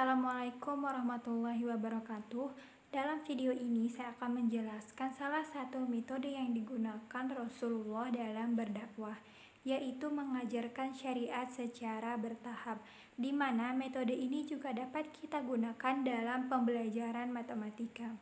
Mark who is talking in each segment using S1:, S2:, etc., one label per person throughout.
S1: Assalamualaikum warahmatullahi wabarakatuh. Dalam video ini saya akan menjelaskan salah satu metode yang digunakan Rasulullah dalam berdakwah, yaitu mengajarkan syariat secara bertahap, di mana metode ini juga dapat kita gunakan dalam pembelajaran matematika.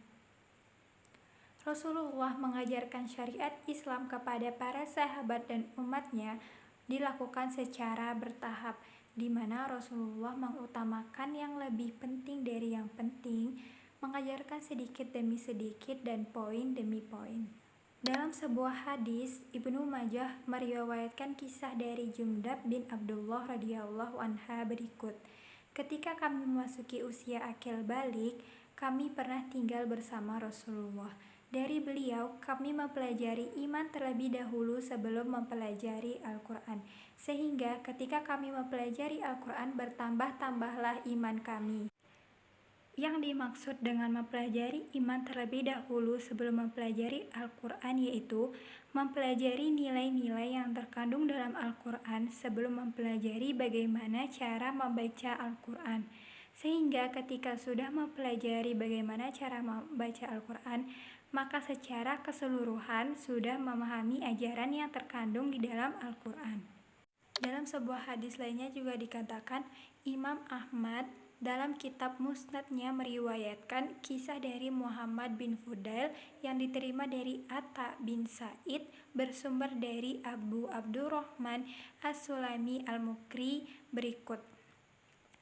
S1: Rasulullah mengajarkan syariat Islam kepada para sahabat dan umatnya dilakukan secara bertahap, di mana Rasulullah mengutamakan yang lebih penting dari yang penting, mengajarkan sedikit demi sedikit dan poin demi poin. Dalam sebuah hadis, Ibnu Majah meriwayatkan kisah dari Jundab bin Abdullah radhiyallahu anha berikut. Ketika kami memasuki usia akil balik, kami pernah tinggal bersama Rasulullah. Dari beliau, kami mempelajari iman terlebih dahulu sebelum mempelajari Al-Quran. Sehingga ketika kami mempelajari Al-Quran, bertambah-tambahlah iman kami. Yang dimaksud dengan mempelajari iman terlebih dahulu sebelum mempelajari Al-Quran yaitu mempelajari nilai-nilai yang terkandung dalam Al-Quran sebelum mempelajari bagaimana cara membaca Al-Quran. Sehingga ketika sudah mempelajari bagaimana cara membaca Al-Quran, maka secara keseluruhan sudah memahami ajaran yang terkandung di dalam Al-Quran. Dalam sebuah hadis lainnya juga dikatakan, Imam Ahmad dalam kitab Musnadnya meriwayatkan kisah dari Muhammad bin Fudail yang diterima dari Atta bin Sa'id bersumber dari Abu Abdurrahman As-Sulami Al-Mukri berikut.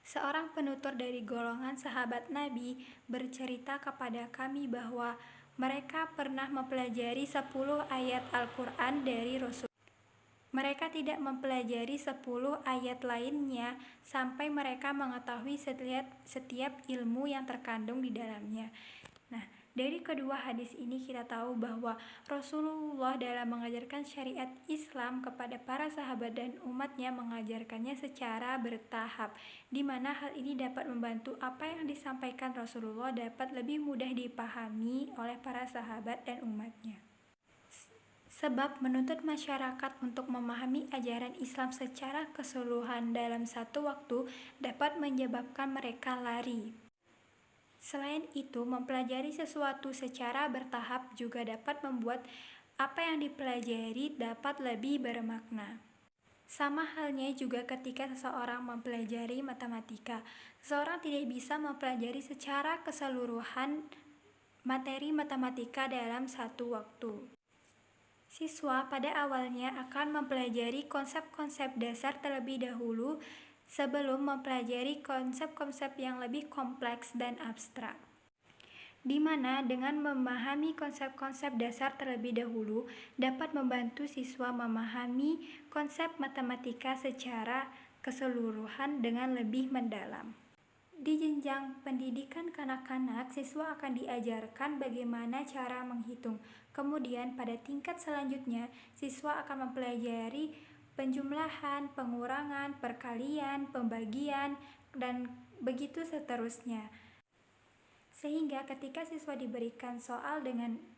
S1: Seorang penutur dari golongan sahabat Nabi bercerita kepada kami bahwa mereka pernah mempelajari 10 ayat Al-Quran dari Rasul. Mereka tidak mempelajari 10 ayat lainnya sampai mereka mengetahui setiap ilmu yang terkandung di dalamnya. Nah, dari kedua hadis ini kita tahu bahwa Rasulullah dalam mengajarkan syariat Islam kepada para sahabat dan umatnya mengajarkannya secara bertahap, di mana hal ini dapat membantu apa yang disampaikan Rasulullah dapat lebih mudah dipahami oleh para sahabat dan umatnya. Sebab menuntut masyarakat untuk memahami ajaran Islam secara keseluruhan dalam satu waktu dapat menyebabkan mereka lari. Selain itu, mempelajari sesuatu secara bertahap juga dapat membuat apa yang dipelajari dapat lebih bermakna. Sama halnya juga ketika seseorang mempelajari matematika. Seseorang tidak bisa mempelajari secara keseluruhan materi matematika dalam satu waktu. Siswa pada awalnya akan mempelajari konsep-konsep dasar terlebih dahulu sebelum mempelajari konsep-konsep yang lebih kompleks dan abstrak. Di mana dengan memahami konsep-konsep dasar terlebih dahulu dapat membantu siswa memahami konsep matematika secara keseluruhan dengan lebih mendalam. Di jenjang pendidikan kanak-kanak, siswa akan diajarkan bagaimana cara menghitung. Kemudian pada tingkat selanjutnya, siswa akan mempelajari penjumlahan, pengurangan, perkalian, pembagian, dan begitu seterusnya. Sehingga ketika siswa diberikan soal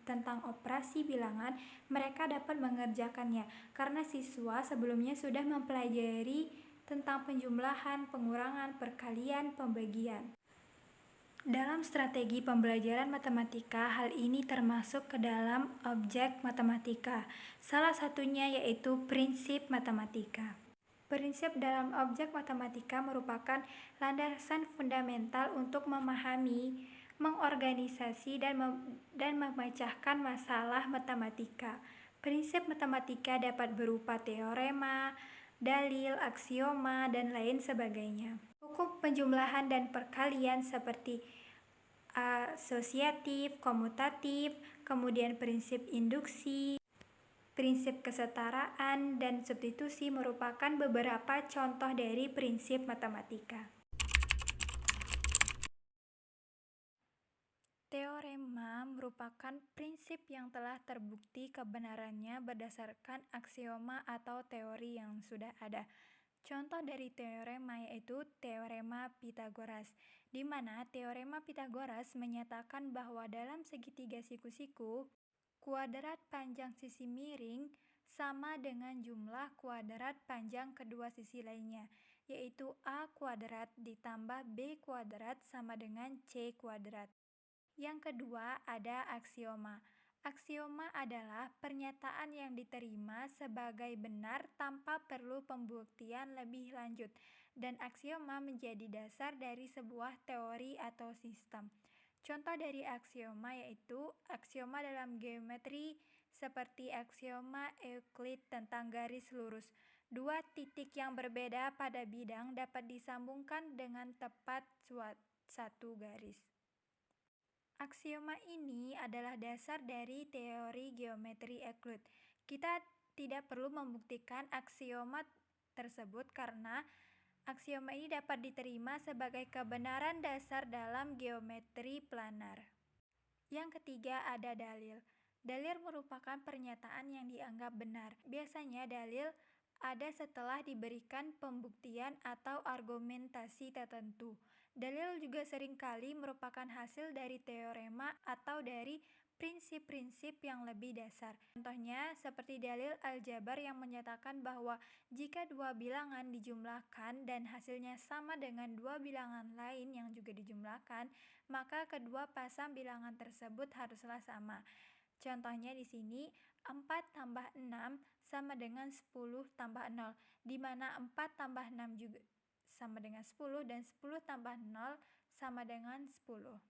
S1: tentang operasi bilangan, mereka dapat mengerjakannya karena siswa sebelumnya sudah mempelajari tentang penjumlahan, pengurangan, perkalian, pembagian. Dalam strategi pembelajaran matematika, hal ini termasuk ke dalam objek matematika. Salah satunya yaitu prinsip matematika. Prinsip dalam objek matematika merupakan landasan fundamental untuk memahami, mengorganisasi, dan memecahkan masalah matematika. Prinsip matematika dapat berupa teorema, dalil, aksioma, dan lain sebagainya. Hukum penjumlahan dan perkalian seperti asosiatif, komutatif, kemudian prinsip induksi, prinsip kesetaraan, dan substitusi merupakan beberapa contoh dari prinsip matematika. Teorema merupakan prinsip yang telah terbukti kebenarannya berdasarkan aksioma atau teori yang sudah ada. Contoh dari teorema yaitu teorema Pythagoras, di mana teorema Pythagoras menyatakan bahwa dalam segitiga siku-siku, kuadrat panjang sisi miring sama dengan jumlah kuadrat panjang kedua sisi lainnya, yaitu A kuadrat ditambah B kuadrat sama dengan C kuadrat. Yang kedua ada aksioma. Aksioma adalah pernyataan yang diterima sebagai benar tanpa perlu pembuktian lebih lanjut, dan aksioma menjadi dasar dari sebuah teori atau sistem. Contoh dari aksioma yaitu aksioma dalam geometri seperti aksioma Euclid tentang garis lurus. Dua titik yang berbeda pada bidang dapat disambungkan dengan tepat satu garis. Aksioma ini adalah dasar dari teori geometri Euclid. Kita tidak perlu membuktikan aksioma tersebut karena aksioma ini dapat diterima sebagai kebenaran dasar dalam geometri planar. Yang ketiga ada dalil. Dalil merupakan pernyataan yang dianggap benar. Biasanya dalil ada setelah diberikan pembuktian atau argumentasi tertentu. Dalil juga seringkali merupakan hasil dari teorema atau dari prinsip-prinsip yang lebih dasar. Contohnya seperti dalil aljabar yang menyatakan bahwa jika dua bilangan dijumlahkan dan hasilnya sama dengan dua bilangan lain yang juga dijumlahkan, maka kedua pasang bilangan tersebut haruslah sama. Contohnya di sini 4 tambah 6 sama dengan 10 tambah 0, di mana 4 tambah 6 juga sama dengan 10 dan 10 tambah 0 sama dengan 10.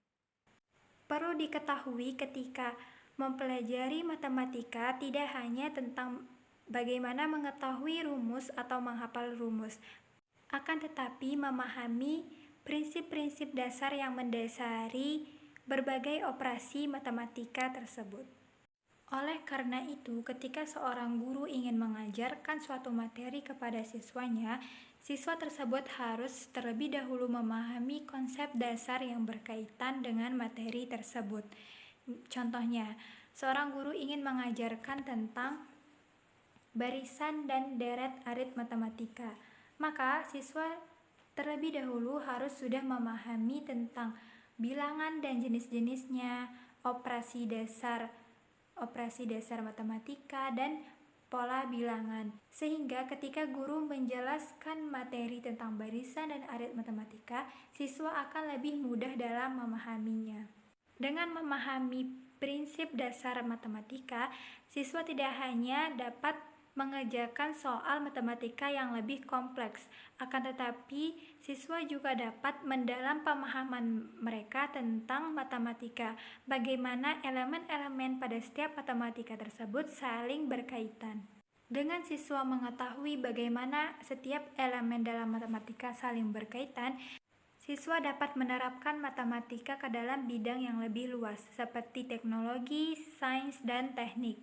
S1: Perlu diketahui ketika mempelajari matematika tidak hanya tentang bagaimana mengetahui rumus atau menghafal rumus, akan tetapi memahami prinsip-prinsip dasar yang mendasari berbagai operasi matematika tersebut. Oleh karena itu, ketika seorang guru ingin mengajarkan suatu materi kepada siswanya, siswa tersebut harus terlebih dahulu memahami konsep dasar yang berkaitan dengan materi tersebut. Contohnya, seorang guru ingin mengajarkan tentang barisan dan deret arit matematika, maka siswa terlebih dahulu harus sudah memahami tentang bilangan dan jenis-jenisnya, operasi dasar matematika, dan pola bilangan. Sehingga ketika guru menjelaskan materi tentang barisan dan arit matematika, siswa akan lebih mudah dalam memahaminya. Dengan memahami prinsip dasar matematika, siswa tidak hanya dapat mengerjakan soal matematika yang lebih kompleks, akan tetapi siswa juga dapat mendalam pemahaman mereka tentang matematika, bagaimana elemen-elemen pada setiap matematika tersebut saling berkaitan. Dengan siswa mengetahui bagaimana setiap elemen dalam matematika saling berkaitan, siswa dapat menerapkan matematika ke dalam bidang yang lebih luas, seperti teknologi, sains, dan teknik.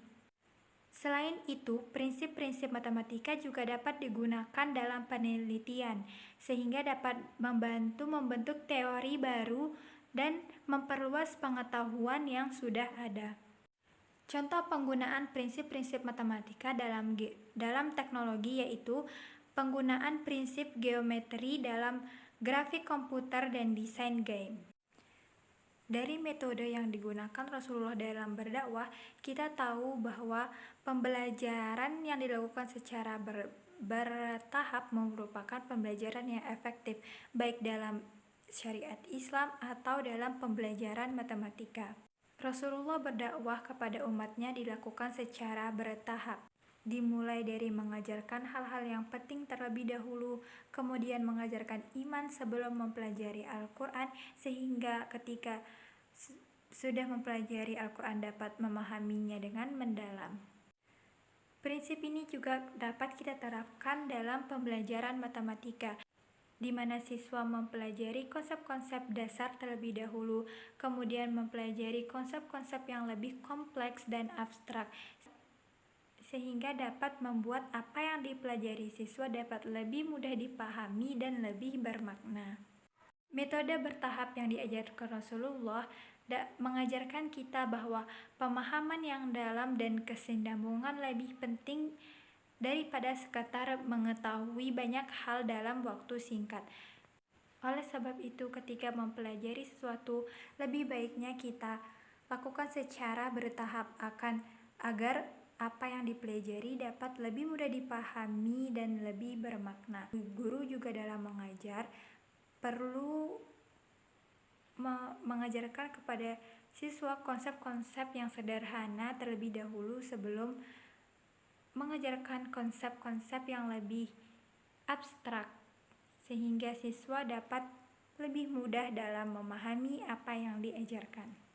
S1: Selain itu, prinsip-prinsip matematika juga dapat digunakan dalam penelitian, sehingga dapat membantu membentuk teori baru dan memperluas pengetahuan yang sudah ada. Contoh penggunaan prinsip-prinsip matematika dalam teknologi yaitu penggunaan prinsip geometri dalam grafik komputer dan desain game. Dari metode yang digunakan Rasulullah dalam berdakwah, kita tahu bahwa pembelajaran yang dilakukan secara bertahap merupakan pembelajaran yang efektif, baik dalam syariat Islam atau dalam pembelajaran matematika. Rasulullah berdakwah kepada umatnya dilakukan secara bertahap. Dimulai dari mengajarkan hal-hal yang penting terlebih dahulu, kemudian mengajarkan iman sebelum mempelajari Al-Quran, sehingga ketika sudah mempelajari Al-Quran dapat memahaminya dengan mendalam. Prinsip ini juga dapat kita terapkan dalam pembelajaran matematika, di mana siswa mempelajari konsep-konsep dasar terlebih dahulu, kemudian mempelajari konsep-konsep yang lebih kompleks dan abstrak, sehingga dapat membuat apa yang dipelajari siswa dapat lebih mudah dipahami dan lebih bermakna. Metode bertahap yang diajarkan Rasulullah mengajarkan kita bahwa pemahaman yang dalam dan kesinambungan lebih penting daripada sekadar mengetahui banyak hal dalam waktu singkat. Oleh sebab itu, ketika mempelajari sesuatu, lebih baiknya kita lakukan secara bertahap agar apa yang dipelajari dapat lebih mudah dipahami dan lebih bermakna. Guru juga dalam mengajar perlu mengajarkan kepada siswa konsep-konsep yang sederhana terlebih dahulu sebelum mengajarkan konsep-konsep yang lebih abstrak, sehingga siswa dapat lebih mudah dalam memahami apa yang diajarkan.